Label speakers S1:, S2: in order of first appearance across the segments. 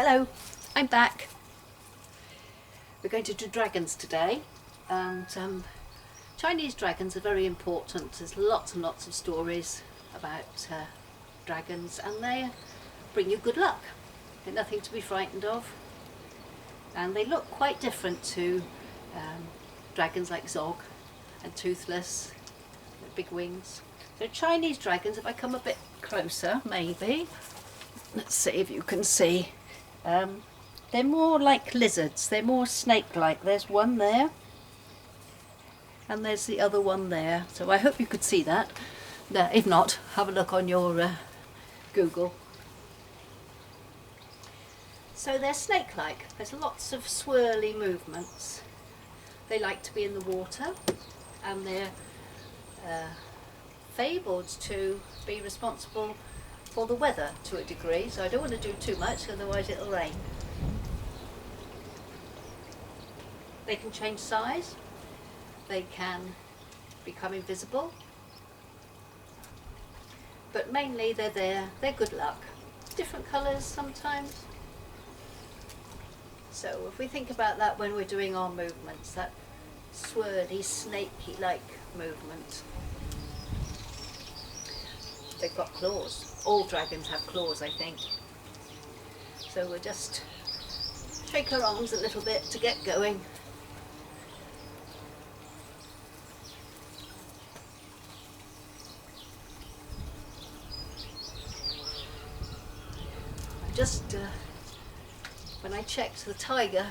S1: Hello, I'm back. We're going to do dragons today, and Chinese dragons are very important. There's lots and lots of stories about dragons, and they bring you good luck. They're nothing to be frightened of, and they look quite different to dragons like Zog and Toothless, with big wings. So Chinese dragons, if I come a bit closer, maybe, let's see if you can see. They're more like lizards, they're more snake-like. There's one there, and there's the other one there. So I hope you could see that. If not, have a look on your Google. So they're snake-like. There's lots of swirly movements. They like to be in the water, and they're fabled to be responsible for the weather to a degree, so I don't want to do too much, otherwise it'll rain. They can change size, they can become invisible, but mainly they're there, they're good luck. Different colours sometimes. So if we think about that when we're doing our movements, that swirly, snaky-like movement. They've got claws. All dragons have claws, I think. So we'll just shake our arms a little bit to get going. When I checked the tiger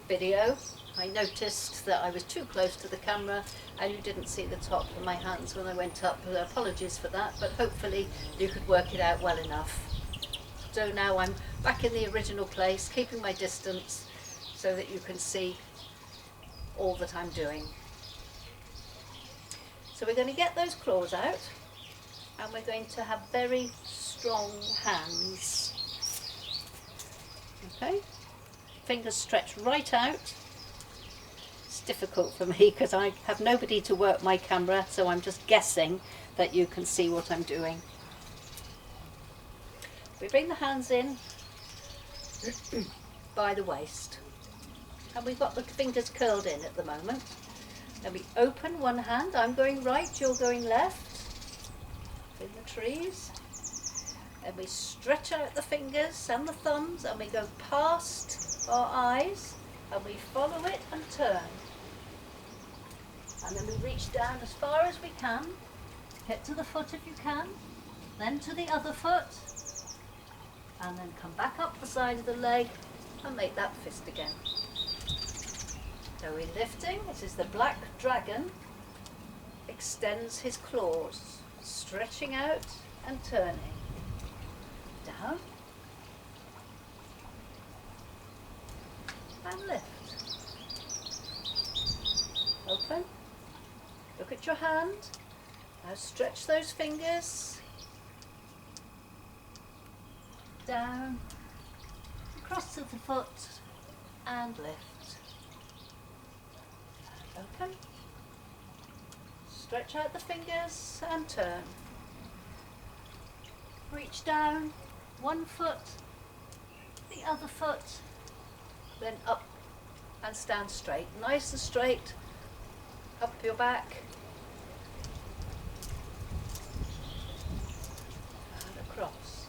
S1: video, I noticed that I was too close to the camera and you didn't see the top of my hands when I went up. Apologies for that, but hopefully you could work it out well enough. So now I'm back in the original place, keeping my distance so that you can see all that I'm doing. So we're going to get those claws out, and we're going to have very strong hands. Okay, fingers stretched right out. It's difficult for me because I have nobody to work my camera, so I'm just guessing that you can see what I'm doing. We bring the hands in by the waist, and we've got the fingers curled in at the moment. Then we open one hand, I'm going right, you're going left, in the trees. Then we stretch out the fingers and the thumbs, and we go past our eyes, and we follow it and turn. And then we reach down as far as we can, hit to the foot if you can, then to the other foot, and then come back up the side of the leg and make that fist again. So we're lifting. This is the black dragon, extends his claws, stretching out and turning. Down and lift. Open. Look at your hand. Now stretch those fingers. Down. Across to the foot and lift. And open. Stretch out the fingers and turn. Reach down. One foot, the other foot, then up and stand straight. Nice and straight, up your back and across.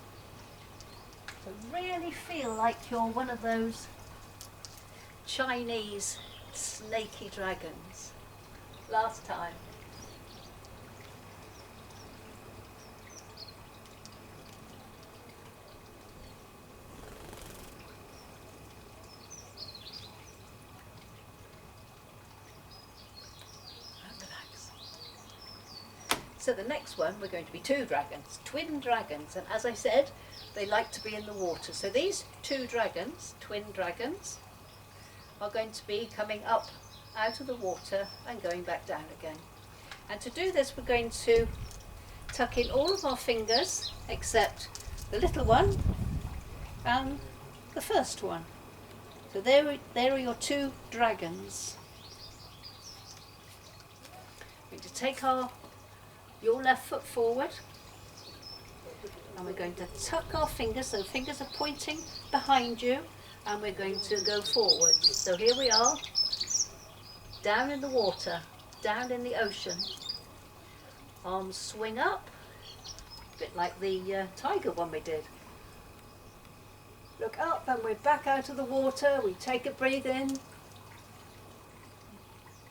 S1: So really feel like you're one of those Chinese snaky dragons. Last time. So the next one, we're going to be two dragons, twin dragons, and as I said, they like to be in the water. So these two dragons, twin dragons, are going to be coming up out of the water and going back down again. And to do this, we're going to tuck in all of our fingers except the little one and the first one. So there are your two dragons. We're going to take your left foot forward, And we're going to tuck our fingers, so fingers are pointing behind you, and we're going to go forward. So here we are, down in the water, down in the ocean. Arms swing up, a bit like the tiger one we did. Look up and we're back out of the water. We take a breathe in,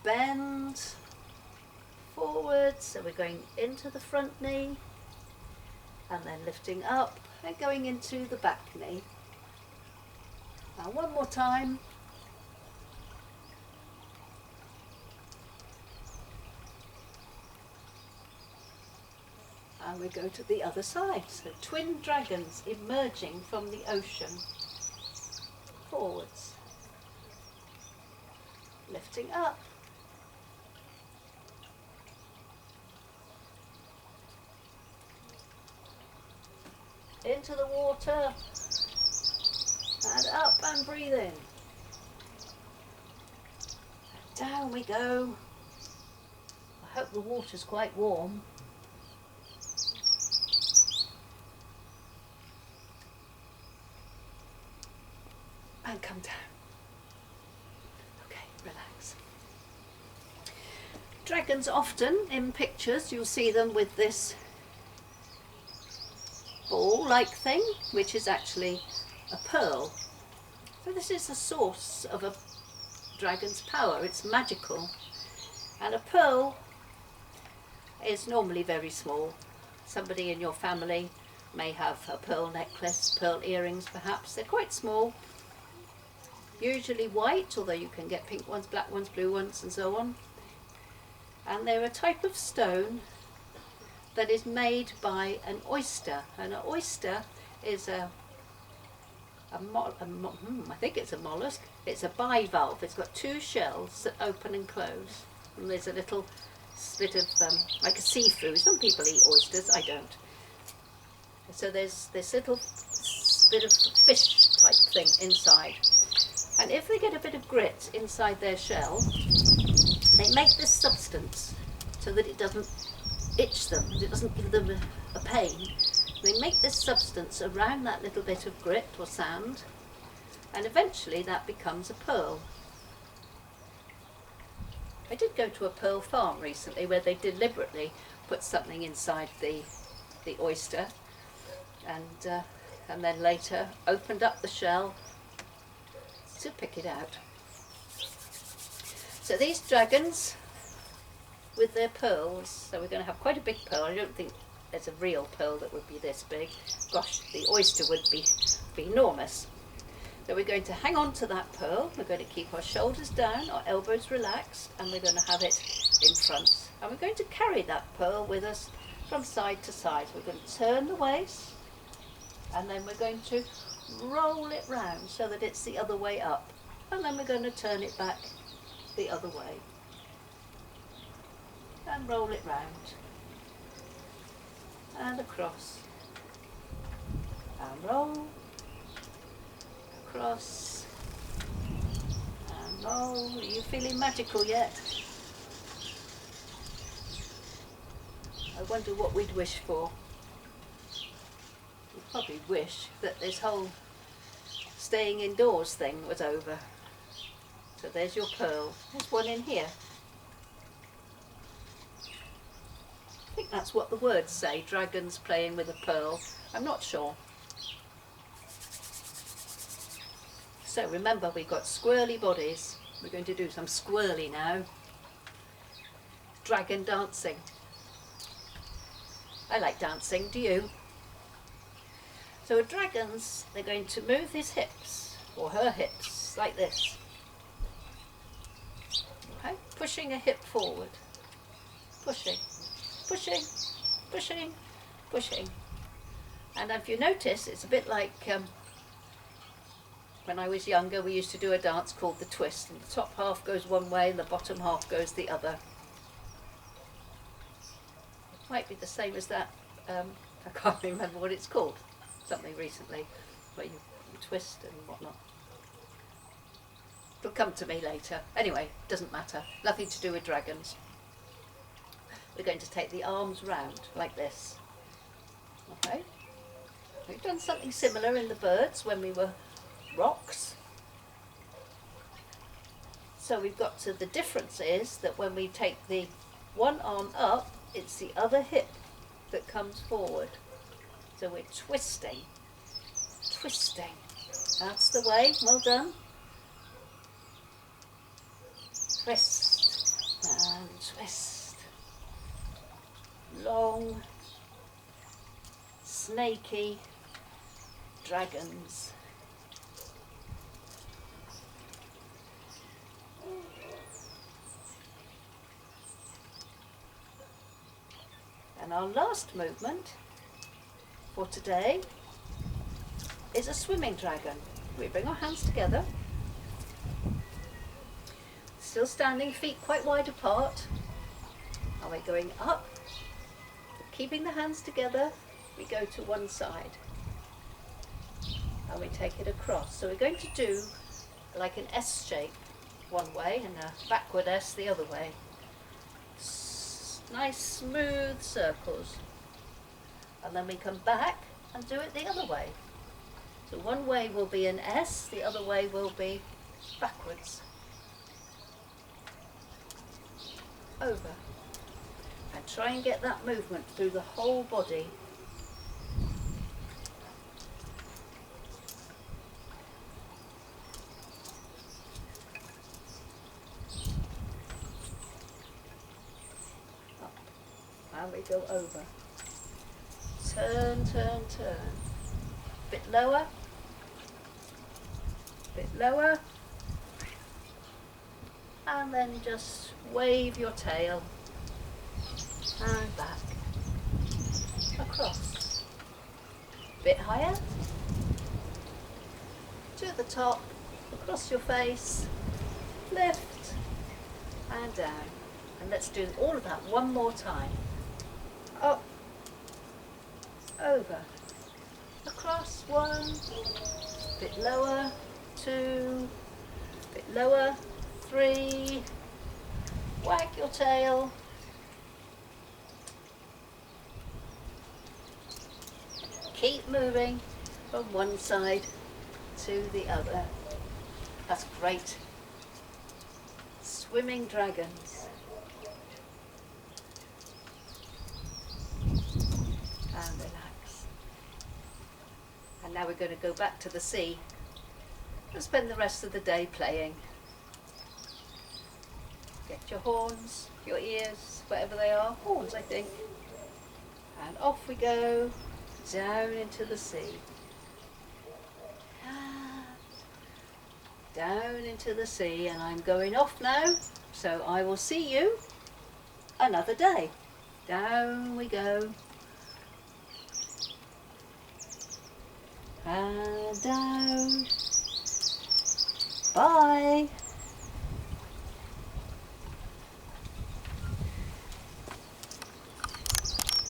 S1: bend forward, so we're going into the front knee, and then lifting up and going into the back knee. Now one more time. And we go to the other side. So twin dragons emerging from the ocean. Forwards. Lifting up. Into the water. And up and breathe in. And down we go. I hope the water's quite warm. And come down. Okay, relax. Dragons often, in pictures, you'll see them with this ball-like thing, which is actually a pearl. So this is the source of a dragon's power. It's magical. And a pearl is normally very small. Somebody in your family may have a pearl necklace, pearl earrings perhaps. They're quite small. Usually white, although you can get pink ones, black ones, blue ones and so on. And they're a type of stone that is made by an oyster. And an oyster is I think it's a mollusk. It's a bivalve. It's got two shells that open and close. And there's a little bit of, like a seafood. Some people eat oysters, I don't. So there's this little bit of fish type thing inside. And if they get a bit of grit inside their shell, they make this substance so that it doesn't itch them, it doesn't give them a pain. They make this substance around that little bit of grit or sand, and eventually that becomes a pearl. I did go to a pearl farm recently where they deliberately put something inside the oyster, and then later opened up the shell to pick it out. So these dragons with their pearls, so we're going to have quite a big pearl. I don't think there's a real pearl that would be this big. Gosh, the oyster would be enormous. So we're going to hang on to that pearl. We're going to keep our shoulders down, our elbows relaxed, and we're going to have it in front. And we're going to carry that pearl with us from side to side. So we're going to turn the waist, and then we're going to roll it round so that it's the other way up, and then we're going to turn it back the other way and roll it round and across and roll across and roll. Are you feeling magical yet? I wonder what we'd wish for. We'd probably wish that this whole staying indoors thing was over. So there's your pearl. There's one in here. I think that's what the words say, dragons playing with a pearl. I'm not sure. So remember, we've got squirrely bodies. We're going to do some squirrely now. Dragon dancing. I like dancing, do you? So with dragons, they're going to move his hips, or her hips, like this. Okay, pushing a hip forward. Pushing, pushing, pushing, pushing. And if you notice, it's a bit like when I was younger, we used to do a dance called the twist, and the top half goes one way and the bottom half goes the other. It might be the same as that, I can't remember what it's called, something recently, where you twist and whatnot. It'll come to me later. Anyway, doesn't matter, nothing to do with dragons. We're going to take the arms round like this, okay? We've done something similar in the birds when we were rocks. So we've got to, the difference is that when we take the one arm up, it's the other hip that comes forward. So we're twisting, twisting. That's the way, well done. Twist and twist. Long, snaky dragons. And our last movement for today is a swimming dragon. We bring our hands together, still standing, feet quite wide apart. And we're going up, keeping the hands together, we go to one side and we take it across. So we're going to do like an S shape one way and a backward S the other way. Nice smooth circles, and then we come back and do it the other way. So one way will be an S, the other way will be backwards, over, and try and get that movement through the whole body. And we go over. Turn, turn, turn. Bit lower. Bit lower. And then just wave your tail. And back. Across. Bit higher. To the top. Across your face. Lift. And down. And let's do all of that one more time. Up, over, across, one, bit lower, two, bit lower, three, wag your tail, keep moving from one side to the other. That's great. Swimming dragons. And relax. And now we're going to go back to the sea and spend the rest of the day playing. Get your horns, your ears, whatever they are, horns I think. And off we go, down into the sea. Down into the sea, and I'm going off now, so I will see you another day. Down we go. And down. Bye.